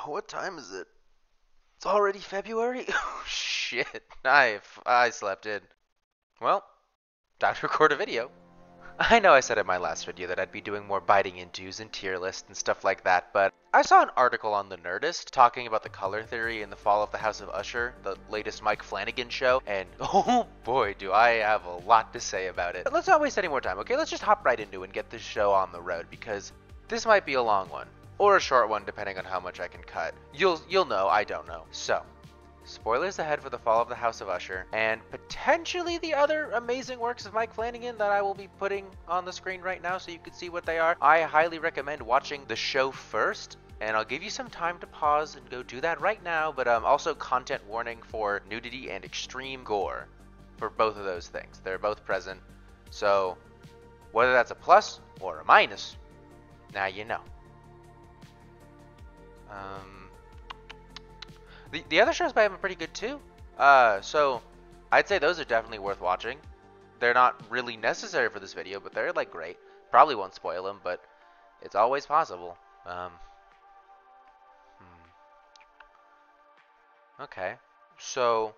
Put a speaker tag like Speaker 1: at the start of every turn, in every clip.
Speaker 1: What time is it? It's already February? Oh, shit. I slept in. Well, time to record a video. I know I said in my last video that I'd be doing more biting intos and tier lists and stuff like that, but I saw an article on the Nerdist talking about the color theory in the fall of the House of Usher, the latest Mike Flanagan show, and oh boy, do I have a lot to say about it. But let's not waste any more time, okay? Let's just hop right into it and get this show on the road, because this might be a long one. Or a short one, depending on how much I can cut. You'll know, I don't know. So, spoilers ahead for the fall of the House of Usher, and potentially the other amazing works of Mike Flanagan that I will be putting on the screen right now so you can see what they are. I highly recommend watching the show first, and I'll give you some time to pause and go do that right now, but also content warning for nudity and extreme gore for both of those things. They're both present, so whether that's a plus or a minus, now you know. The other shows by him are pretty good too. So I'd say those are definitely worth watching. They're not really necessary for this video, but they're like great. Probably won't spoil them, but it's always possible. Okay, so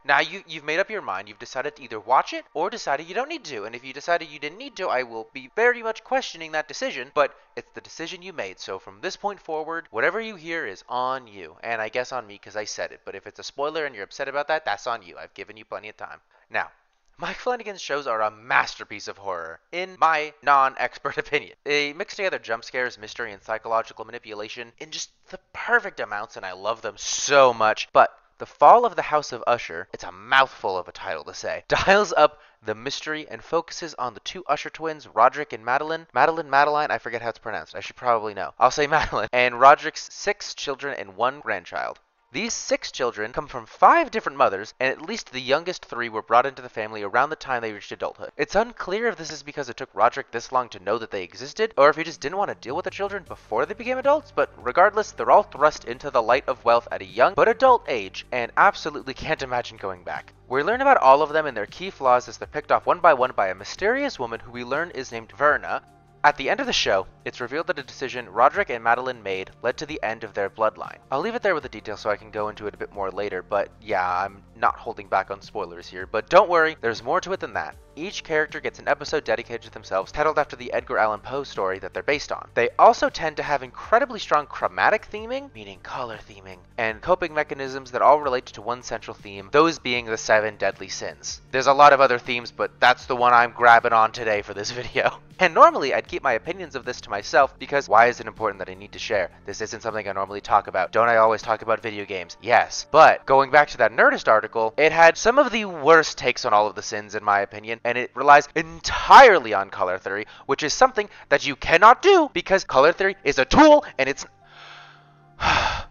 Speaker 1: now you've made up your mind. You've decided to either watch it or decided you don't need to. And if you decided you didn't need to, I will be very much questioning that decision. But it's the decision you made. So from this point forward, whatever you hear is on you. And I guess on me because I said it. But if it's a spoiler and you're upset about that, that's on you. I've given you plenty of time. Now, Mike Flanagan's shows are a masterpiece of horror, in my non-expert opinion. They mix together jump scares, mystery, and psychological manipulation in just the perfect amounts, and I love them so much. But the Fall of the House of Usher, it's a mouthful of a title to say, dials up the mystery and focuses on the two Usher twins, Roderick and Madeline. Madeline, I forget how it's pronounced. I should probably know. I'll say Madeline. And Roderick's 6 children and 1 grandchild. These 6 children come from 5 different mothers, and at least the youngest 3 were brought into the family around the time they reached adulthood. It's unclear if this is because it took Roderick this long to know that they existed, or if he just didn't want to deal with the children before they became adults, but regardless, they're all thrust into the light of wealth at a young but adult age, and absolutely can't imagine going back. We learn about all of them and their key flaws as they're picked off one by one by a mysterious woman who we learn is named Verna. At the end of the show, it's revealed that a decision Roderick and Madeline made led to the end of their bloodline. I'll leave it there with the details so I can go into it a bit more later, but yeah, I'm not holding back on spoilers here, but don't worry, there's more to it than that. Each character gets an episode dedicated to themselves, titled after the Edgar Allan Poe story that they're based on. They also tend to have incredibly strong chromatic theming, meaning color theming, and coping mechanisms that all relate to one central theme, those being the 7 deadly sins. There's a lot of other themes, but that's the one I'm grabbing on today for this video. And normally I'd keep my opinions of this to myself because why is it important that I need to share? This isn't something I normally talk about. Don't I always talk about video games? Yes. But going back to that Nerdist article, it had some of the worst takes on all of the sins in my opinion, and it relies entirely on color theory, which is something that you cannot do because color theory is a tool and it's...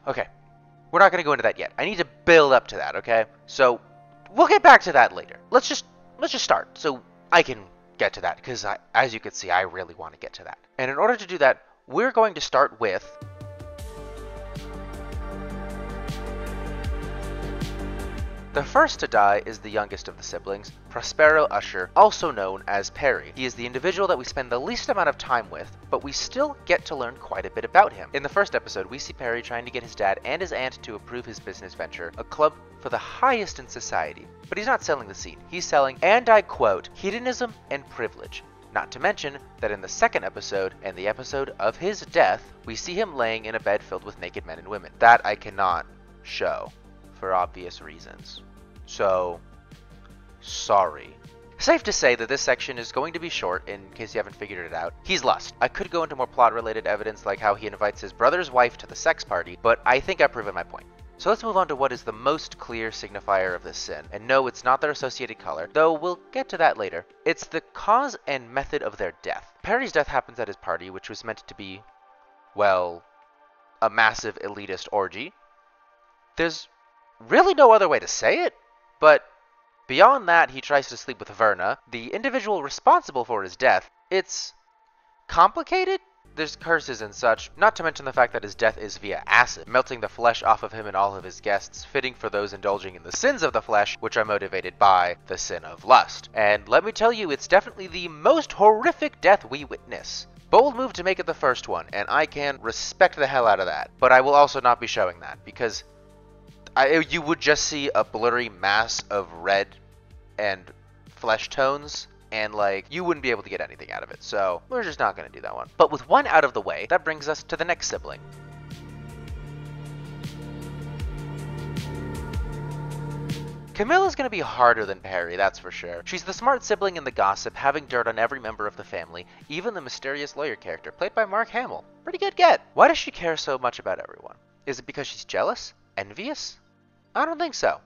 Speaker 1: Okay, we're not going to go into that yet. I need to build up to that, okay? So we'll get back to that later. Let's just start so I can get to that because as you can see, I really want to get to that. And in order to do that, we're going to start with the first to die is the youngest of the siblings, Prospero Usher, also known as Perry. He is the individual that we spend the least amount of time with, but we still get to learn quite a bit about him. In the first episode, we see Perry trying to get his dad and his aunt to approve his business venture, a club for the highest in society. But he's not selling the seed. He's selling, and I quote, hedonism and privilege. Not to mention that in the second episode, and the episode of his death, we see him laying in a bed filled with naked men and women. That I cannot show, for obvious reasons. So, sorry. Safe to say that this section is going to be short, in case you haven't figured it out. He's lust. I could go into more plot-related evidence like how he invites his brother's wife to the sex party, but I think I've proven my point. So let's move on to what is the most clear signifier of this sin. And no, it's not their associated color, though we'll get to that later. It's the cause and method of their death. Perry's death happens at his party, which was meant to be, well, a massive elitist orgy. There's really no other way to say it, but beyond that, he tries to sleep with Verna, the individual responsible for his death. It's complicated? There's curses and such, not to mention the fact that his death is via acid, melting the flesh off of him and all of his guests, fitting for those indulging in the sins of the flesh, which are motivated by the sin of lust. And let me tell you, it's definitely the most horrific death we witness. Bold move to make it the first one, and I can respect the hell out of that. But I will also not be showing that, because you would just see a blurry mass of red and flesh tones, and like, you wouldn't be able to get anything out of it. So we're just not going to do that one. But with one out of the way, that brings us to the next sibling. Camille is going to be harder than Perry, that's for sure. She's the smart sibling in the gossip, having dirt on every member of the family, even the mysterious lawyer character, played by Mark Hamill. Pretty good get. Why does she care so much about everyone? Is it because she's jealous? Envious? I don't think so.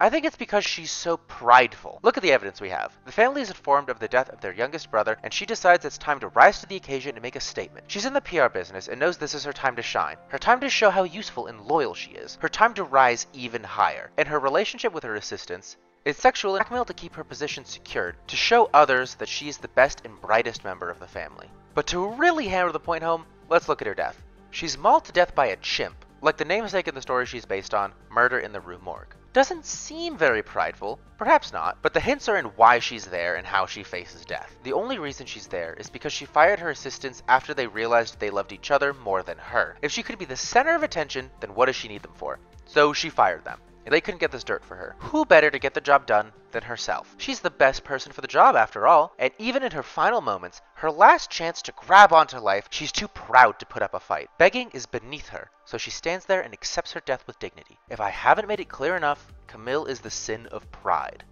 Speaker 1: I think it's because she's so prideful. Look at the evidence we have. The family is informed of the death of their youngest brother, and she decides it's time to rise to the occasion and make a statement. She's in the PR business and knows this is her time to shine. Her time to show how useful and loyal she is. Her time to rise even higher. And her relationship with her assistants is sexual and blackmail to keep her position secured, to show others that she's the best and brightest member of the family. But to really hammer the point home, let's look at her death. She's mauled to death by a chimp, like the namesake in the story she's based on, Murder in the Rue Morgue. Doesn't seem very prideful, perhaps not, but the hints are in why she's there and how she faces death. The only reason she's there is because she fired her assistants after they realized they loved each other more than her. If she could be the center of attention, then what does she need them for? So she fired them. They couldn't get this dirt for her. Who better to get the job done than herself? She's the best person for the job after all, and even in her final moments, her last chance to grab onto life, she's too proud to put up a fight. Begging is beneath her, so she stands there and accepts her death with dignity. If I haven't made it clear enough, Camille is the sin of pride.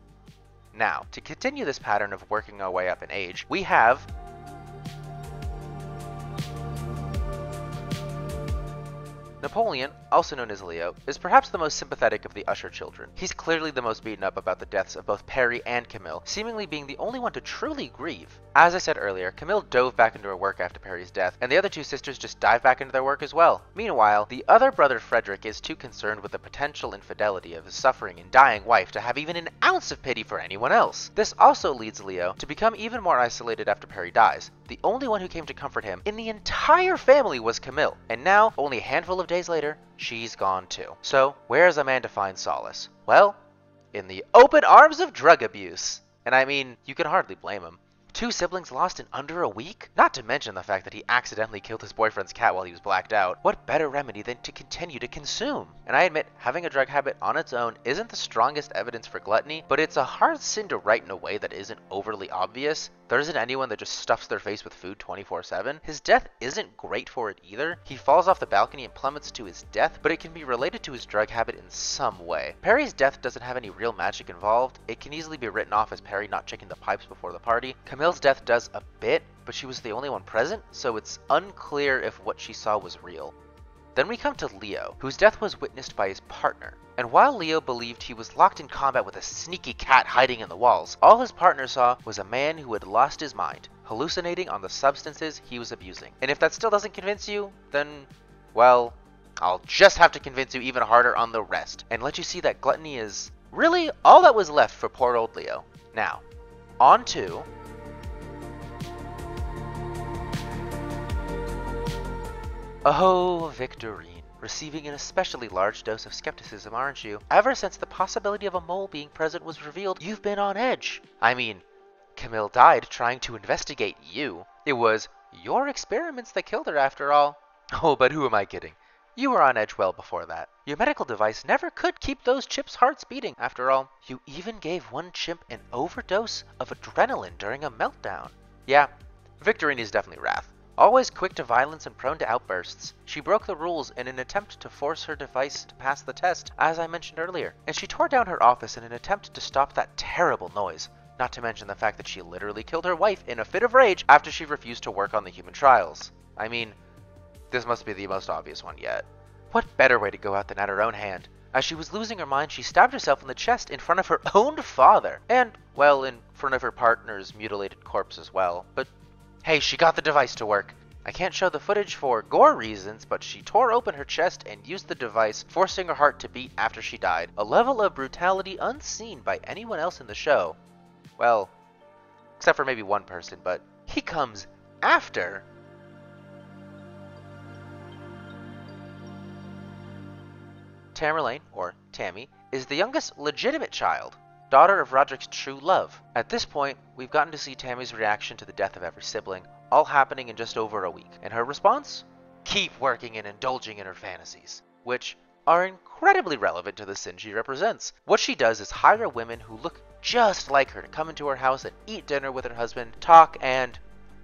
Speaker 1: Now, to continue this pattern of working our way up in age, we have Napoleon, also known as Leo, is perhaps the most sympathetic of the Usher children. He's clearly the most beaten up about the deaths of both Perry and Camille, seemingly being the only one to truly grieve. As I said earlier, Camille dove back into her work after Perry's death, and the other two sisters just dive back into their work as well. Meanwhile, the other brother Frederick is too concerned with the potential infidelity of his suffering and dying wife to have even an ounce of pity for anyone else. This also leads Leo to become even more isolated after Perry dies. The only one who came to comfort him in the entire family was Camille, and now, only a handful of days later, she's gone too. So, where is a man to find solace? Well, in the open arms of drug abuse. And I mean, you can hardly blame him. 2 siblings lost in under a week? Not to mention the fact that he accidentally killed his boyfriend's cat while he was blacked out. What better remedy than to continue to consume? And I admit, having a drug habit on its own isn't the strongest evidence for gluttony, but it's a hard sin to write in a way that isn't overly obvious. There isn't anyone that just stuffs their face with food 24/7. His death isn't great for it either. He falls off the balcony and plummets to his death, but it can be related to his drug habit in some way. Perry's death doesn't have any real magic involved. It can easily be written off as Perry not checking the pipes before the party. Camille's death does a bit, but she was the only one present, so it's unclear if what she saw was real. Then we come to Leo, whose death was witnessed by his partner. And while Leo believed he was locked in combat with a sneaky cat hiding in the walls, all his partner saw was a man who had lost his mind, hallucinating on the substances he was abusing. And if that still doesn't convince you, then, well, I'll just have to convince you even harder on the rest, and let you see that gluttony is really all that was left for poor old Leo. Now, on to oh, Victorine. Receiving an especially large dose of skepticism, aren't you? Ever since the possibility of a mole being present was revealed, you've been on edge. I mean, Camille died trying to investigate you. It was your experiments that killed her after all. Oh, but who am I kidding? You were on edge well before that. Your medical device never could keep those chimps' hearts beating, after all. You even gave one chimp an overdose of adrenaline during a meltdown. Yeah, Victorine is definitely wrath. Always quick to violence and prone to outbursts, she broke the rules in an attempt to force her device to pass the test, as I mentioned earlier, and she tore down her office in an attempt to stop that terrible noise, not to mention the fact that she literally killed her wife in a fit of rage after she refused to work on the human trials. I mean, this must be the most obvious one yet. What better way to go out than at her own hand? As she was losing her mind, she stabbed herself in the chest in front of her own father, and, well, in front of her partner's mutilated corpse as well, but hey, she got the device to work. I can't show the footage for gore reasons, but she tore open her chest and used the device, forcing her heart to beat after she died. A level of brutality unseen by anyone else in the show. Well, except for maybe one person, but he comes after. Tamerlane, or Tammy, is the youngest legitimate child, daughter of Roderick's true love. At this point, we've gotten to see Tammy's reaction to the death of every sibling, all happening in just over a week. And her response? Keep working and indulging in her fantasies, which are incredibly relevant to the sin she represents. What she does is hire women who look just like her to come into her house and eat dinner with her husband, talk, and,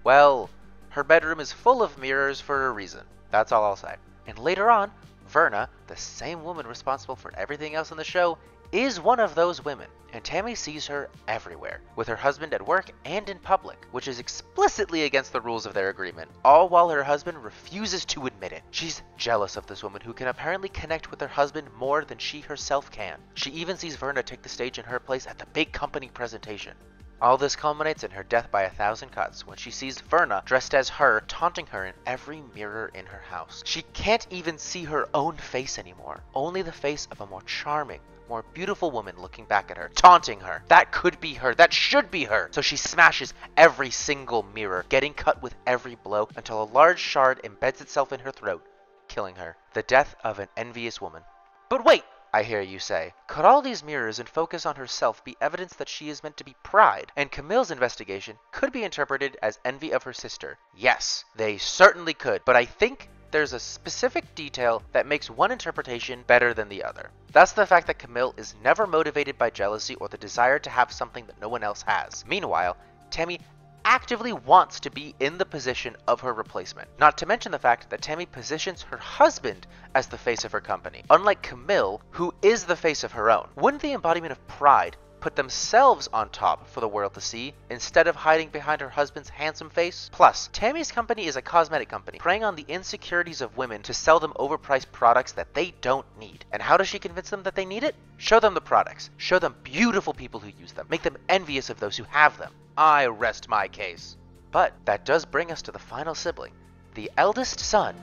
Speaker 1: well, her bedroom is full of mirrors for a reason. That's all I'll say. And later on, Verna, the same woman responsible for everything else in the show, is one of those women, and Tammy sees her everywhere, with her husband at work and in public, which is explicitly against the rules of their agreement, all while her husband refuses to admit it. She's jealous of this woman who can apparently connect with her husband more than she herself can. She even sees Verna take the stage in her place at the big company presentation. All this culminates in her death by 1,000 cuts when she sees Verna dressed as her, taunting her in every mirror in her house. She can't even see her own face anymore, only the face of a more charming, more beautiful woman looking back at her, taunting her. That could be her. That should be her. So she smashes every single mirror, getting cut with every blow until a large shard embeds itself in her throat, killing her. The death of an envious woman. But wait, I hear you say. Could all these mirrors and focus on herself be evidence that she is meant to be pride? And Camille's investigation could be interpreted as envy of her sister. Yes, they certainly could. But I think there's a specific detail that makes one interpretation better than the other. That's the fact that Camille is never motivated by jealousy or the desire to have something that no one else has. Meanwhile, Tammy actively wants to be in the position of her replacement. Not to mention the fact that Tammy positions her husband as the face of her company, unlike Camille, who is the face of her own. Wouldn't the embodiment of pride put themselves on top for the world to see, instead of hiding behind her husband's handsome face? Plus, Tammy's company is a cosmetic company, preying on the insecurities of women to sell them overpriced products that they don't need. And how does she convince them that they need it? Show them the products. Show them beautiful people who use them. Make them envious of those who have them. I rest my case. But that does bring us to the final sibling, the eldest son.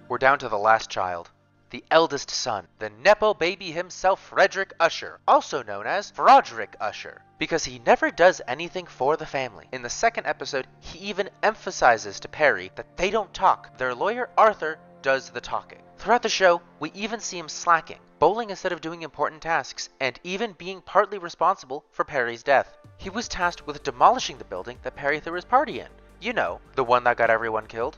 Speaker 1: We're down to the last child. The eldest son, the Nepo baby himself, Frederick Usher, also known as Roderick Usher, because he never does anything for the family. In the second episode, he even emphasizes to Perry that they don't talk. Their lawyer, Arthur, does the talking. Throughout the show, we even see him slacking, bowling instead of doing important tasks, and even being partly responsible for Perry's death. He was tasked with demolishing the building that Perry threw his party in. You know, the one that got everyone killed?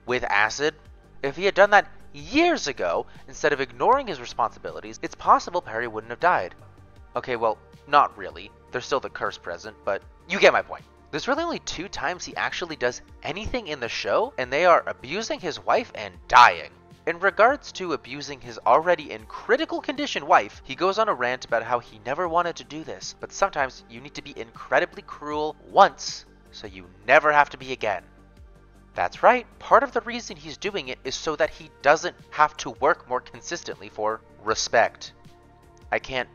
Speaker 1: With acid? If he had done that years ago, instead of ignoring his responsibilities, it's possible Perry wouldn't have died. Okay, well, not really. There's still the curse present, but you get my point. There's really only 2 times he actually does anything in the show, and they are abusing his wife and dying. In regards to abusing his already in critical condition wife, he goes on a rant about how he never wanted to do this, but sometimes you need to be incredibly cruel once, so you never have to be again. That's right, part of the reason he's doing it is so that he doesn't have to work more consistently for respect. I can't,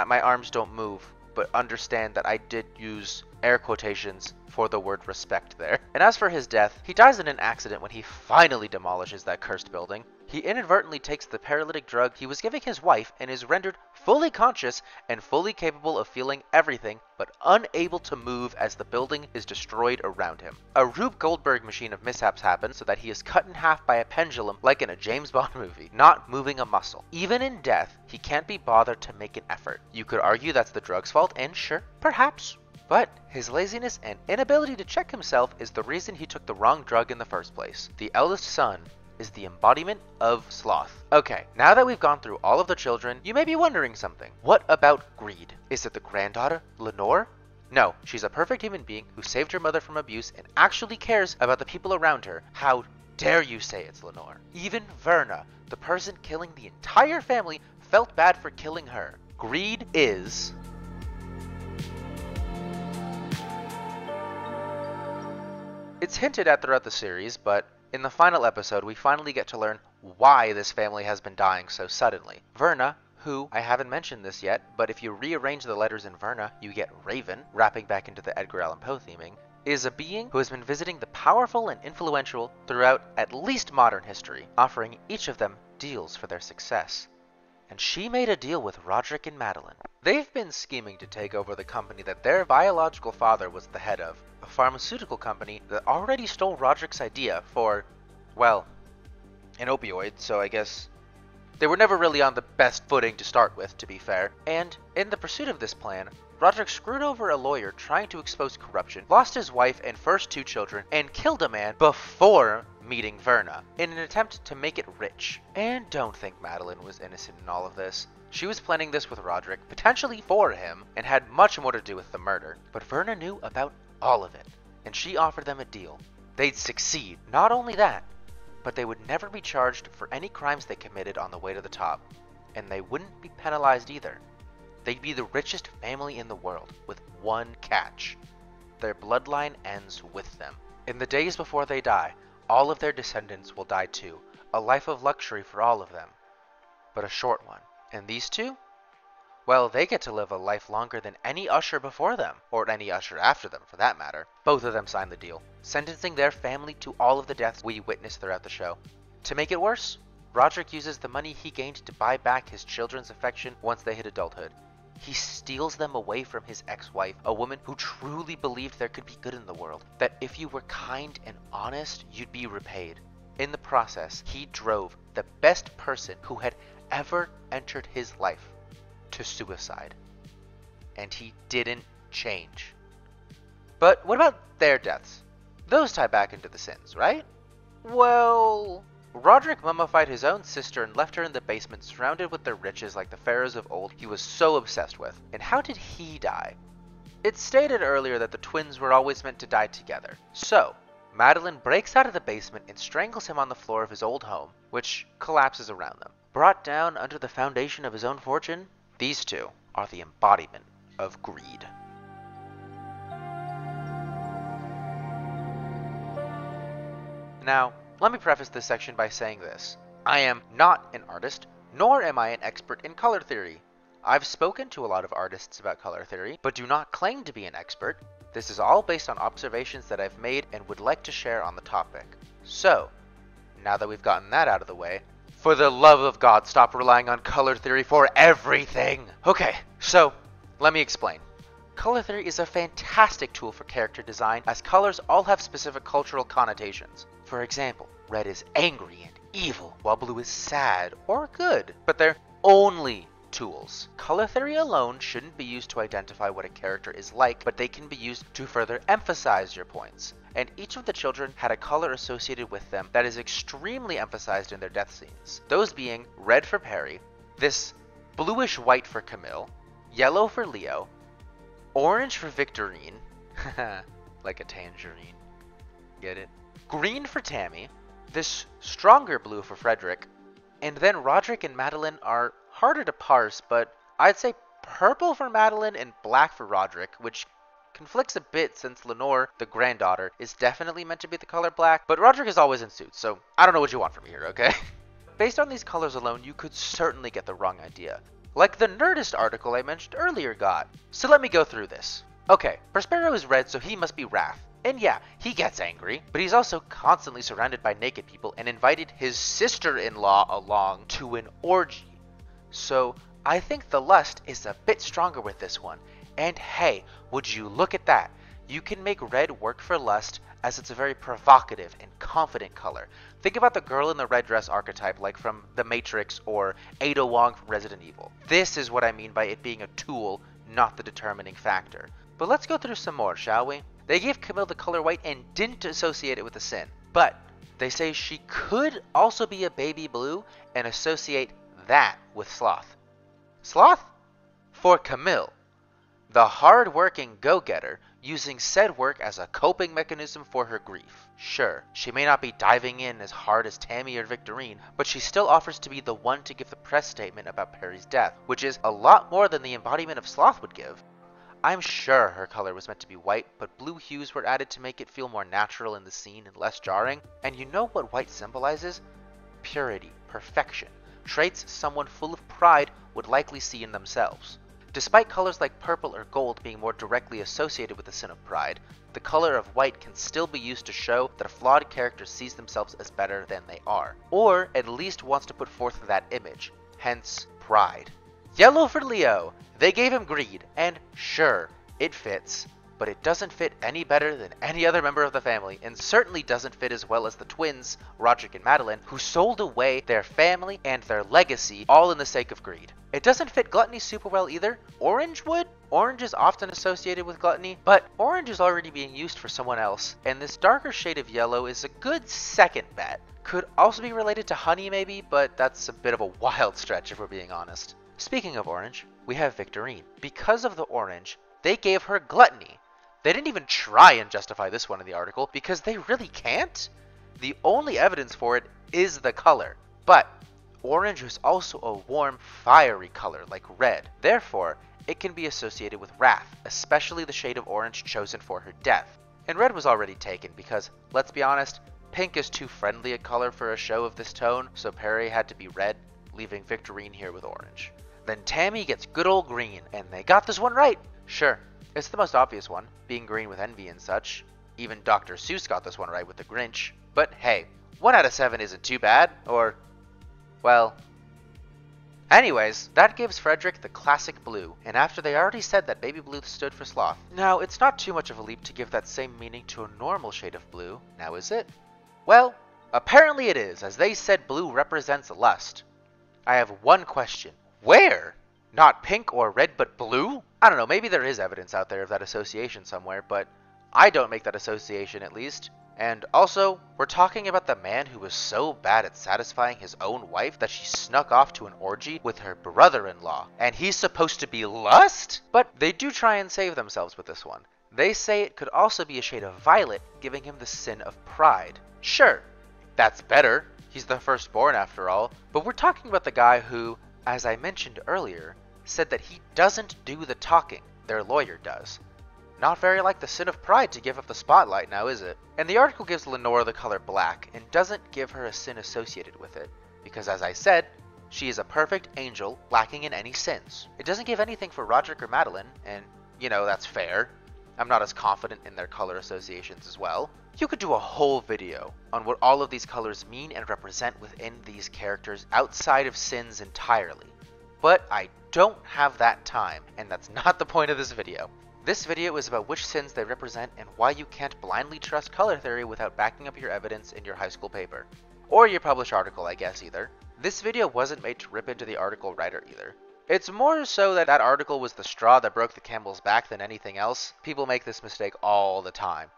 Speaker 1: my arms don't move, but understand that I did use air quotations for the word respect there. And as for his death, he dies in an accident when he finally demolishes that cursed building. He inadvertently takes the paralytic drug he was giving his wife and is rendered fully conscious and fully capable of feeling everything, but unable to move as the building is destroyed around him. A Rube Goldberg machine of mishaps happens so that he is cut in half by a pendulum like in a James Bond movie, not moving a muscle. Even in death, he can't be bothered to make an effort. You could argue that's the drug's fault, and sure, perhaps. But his laziness and inability to check himself is the reason he took the wrong drug in the first place. The eldest son is the embodiment of sloth. Okay, now that we've gone through all of the children, you may be wondering something. What about greed? Is it the granddaughter, Lenore? No, she's a perfect human being who saved her mother from abuse and actually cares about the people around her. How dare you say it's Lenore? Even Verna, the person killing the entire family, felt bad for killing her. Greed is... It's hinted at throughout the series, but in the final episode, we finally get to learn why this family has been dying so suddenly. Verna, who, I haven't mentioned this yet, but if you rearrange the letters in Verna, you get Raven, wrapping back into the Edgar Allan Poe theming, is a being who has been visiting the powerful and influential throughout at least modern history, offering each of them deals for their success. And she made a deal with Roderick and Madeline. They've been scheming to take over the company that their biological father was the head of, a pharmaceutical company that already stole Roderick's idea for, well, an opioid, so I guess they were never really on the best footing to start with, to be fair. And in the pursuit of this plan, Roderick screwed over a lawyer trying to expose corruption, lost his wife and first 2 children, and killed a man before meeting Verna in an attempt to make it rich. And don't think Madeline was innocent in all of this. She was planning this with Roderick, potentially for him, and had much more to do with the murder. But Verna knew about all of it, and she offered them a deal. They'd succeed. Not only that, but they would never be charged for any crimes they committed on the way to the top. And they wouldn't be penalized either. They'd be the richest family in the world, with one catch. Their bloodline ends with them. In the days before they die, all of their descendants will die too. A life of luxury for all of them. But a short one. And these 2? Well, they get to live a life longer than any Usher before them, or any Usher after them for that matter. Both of them signed the deal, sentencing their family to all of the deaths we witnessed throughout the show. To make it worse, Roderick uses the money he gained to buy back his children's affection once they hit adulthood. He steals them away from his ex-wife, a woman who truly believed there could be good in the world, that if you were kind and honest, you'd be repaid. In the process, he drove the best person who had ever entered his life to suicide. And he didn't change. But what about their deaths? Those tie back into the sins, right? Well, Roderick mummified his own sister and left her in the basement surrounded with their riches like the pharaohs of old he was so obsessed with. And how did he die? It's stated earlier that the twins were always meant to die together. So, Madeline breaks out of the basement and strangles him on the floor of his old home, which collapses around them. Brought down under the foundation of his own fortune, these 2 are the embodiment of greed. Now, let me preface this section by saying this. I am not an artist, nor am I an expert in color theory. I've spoken to a lot of artists about color theory, but do not claim to be an expert. This is all based on observations that I've made and would like to share on the topic. So, now that we've gotten that out of the way, for the love of God, stop relying on color theory for everything! Okay, so, let me explain. Color theory is a fantastic tool for character design, as colors all have specific cultural connotations. For example, red is angry and evil, while blue is sad or good, but they're only tools. Color theory alone shouldn't be used to identify what a character is like, but they can be used to further emphasize your points. And each of the children had a color associated with them that is extremely emphasized in their death scenes. Those being red for Perry, this bluish-white for Camille, yellow for Leo, orange for Victorine, like a tangerine, get it? Green for Tammy, this stronger blue for Frederick, and then Roderick and Madeline are harder to parse, but I'd say purple for Madeline and black for Roderick, which conflicts a bit since Lenore, the granddaughter, is definitely meant to be the color black, but Roderick is always in suits, so I don't know what you want from me here, okay? Based on these colors alone, you could certainly get the wrong idea, like the Nerdist article I mentioned earlier got. So let me go through this. Okay, Prospero is red, so he must be Wrath. And yeah, he gets angry, but he's also constantly surrounded by naked people and invited his sister-in-law along to an orgy. So I think the lust is a bit stronger with this one. And hey, would you look at that? You can make red work for lust, as it's a very provocative and confident color. Think about the girl in the red dress archetype like from The Matrix or Ada Wong from Resident Evil. This is what I mean by it being a tool, not the determining factor. But let's go through some more, shall we? They gave Camille the color white and didn't associate it with a sin. But they say she could also be a baby blue and associate that with sloth. Sloth? For Camille, the hard-working go-getter, using said work as a coping mechanism for her grief. Sure, she may not be diving in as hard as Tammy or Victorine, but she still offers to be the one to give the press statement about Perry's death, which is a lot more than the embodiment of sloth would give. I'm sure her color was meant to be white, but blue hues were added to make it feel more natural in the scene and less jarring. And you know what white symbolizes? Purity, perfection, traits someone full of pride would likely see in themselves. Despite colors like purple or gold being more directly associated with the sin of pride, the color of white can still be used to show that a flawed character sees themselves as better than they are, or at least wants to put forth that image, hence pride. Yellow for Leo. They gave him greed, and sure, it fits, but it doesn't fit any better than any other member of the family, and certainly doesn't fit as well as the twins, Roderick and Madeline, who sold away their family and their legacy all in the sake of greed. It doesn't fit gluttony super well either. Orange would? Orange is often associated with gluttony, but orange is already being used for someone else, and this darker shade of yellow is a good second bet. Could also be related to honey maybe, but that's a bit of a wild stretch if we're being honest. Speaking of orange, we have Victorine. Because of the orange, they gave her gluttony. They didn't even try and justify this one in the article because they really can't. The only evidence for it is the color. But orange is also a warm, fiery color like red. Therefore, it can be associated with wrath, especially the shade of orange chosen for her death. And red was already taken because, let's be honest, pink is too friendly a color for a show of this tone, so Perry had to be red, leaving Victorine here with orange. Then Tammy gets good old green, and they got this one right. Sure, it's the most obvious one, being green with envy and such. Even Dr. Seuss got this one right with the Grinch. But hey, 1 out of 7 isn't too bad, or, well... Anyways, that gives Frederick the classic blue, and after they already said that baby blue stood for sloth. Now, it's not too much of a leap to give that same meaning to a normal shade of blue, now is it? Well, apparently it is, as they said blue represents lust. I have one question. Where? Not pink or red, but blue? I don't know, maybe there is evidence out there of that association somewhere, but I don't make that association at least. And also, we're talking about the man who was so bad at satisfying his own wife that she snuck off to an orgy with her brother-in-law. And he's supposed to be lust? But they do try and save themselves with this one. They say it could also be a shade of violet, giving him the sin of pride. Sure, that's better. He's the firstborn after all. But we're talking about the guy who, as I mentioned earlier, said that he doesn't do the talking, their lawyer does. Not very like the sin of pride to give up the spotlight now, is it? And the article gives Lenore the color black, and doesn't give her a sin associated with it, because as I said, she is a perfect angel, lacking in any sins. It doesn't give anything for Roderick or Madeline, and, you know, that's fair. I'm not as confident in their color associations as well. You could do a whole video on what all of these colors mean and represent within these characters outside of sins entirely. But I don't have that time, and that's not the point of this video. This video is about which sins they represent and why you can't blindly trust color theory without backing up your evidence in your high school paper. Or your published article, I guess, either. This video wasn't made to rip into the article writer either. It's more so that article was the straw that broke the camel's back than anything else. People make this mistake all the time.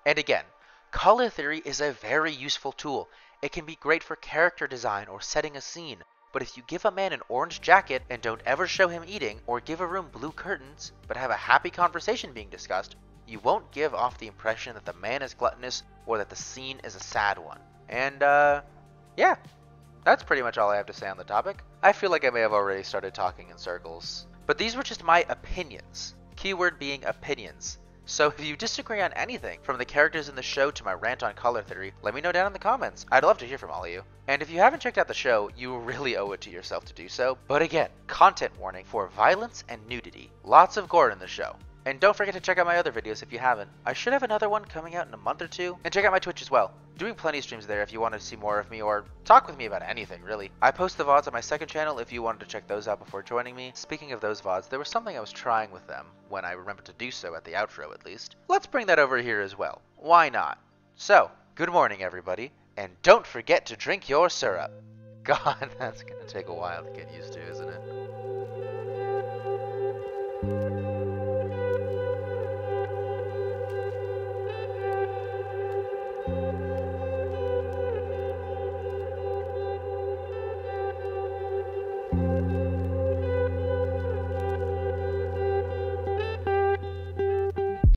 Speaker 1: And again, color theory is a very useful tool. It can be great for character design or setting a scene. But if you give a man an orange jacket and don't ever show him eating, or give a room blue curtains, but have a happy conversation being discussed, you won't give off the impression that the man is gluttonous or that the scene is a sad one. And, yeah, that's pretty much all I have to say on the topic. I feel like I may have already started talking in circles. But these were just my opinions. Keyword being opinions. So if you disagree on anything, from the characters in the show to my rant on color theory, let me know down in the comments. I'd love to hear from all of you. And if you haven't checked out the show, you really owe it to yourself to do so. But again, content warning for violence and nudity. Lots of gore in the show. And don't forget to check out my other videos if you haven't. I should have another one coming out in a month or two. And check out my Twitch as well. Doing plenty of streams there if you want to see more of me or talk with me about anything, really. I post the VODs on my second channel if you wanted to check those out before joining me. Speaking of those VODs, there was something I was trying with them, when I remembered to do so at the outro at least. Let's bring that over here as well. Why not? So, good morning everybody, and don't forget to drink your syrup. God, that's gonna take a while to get used to, isn't it?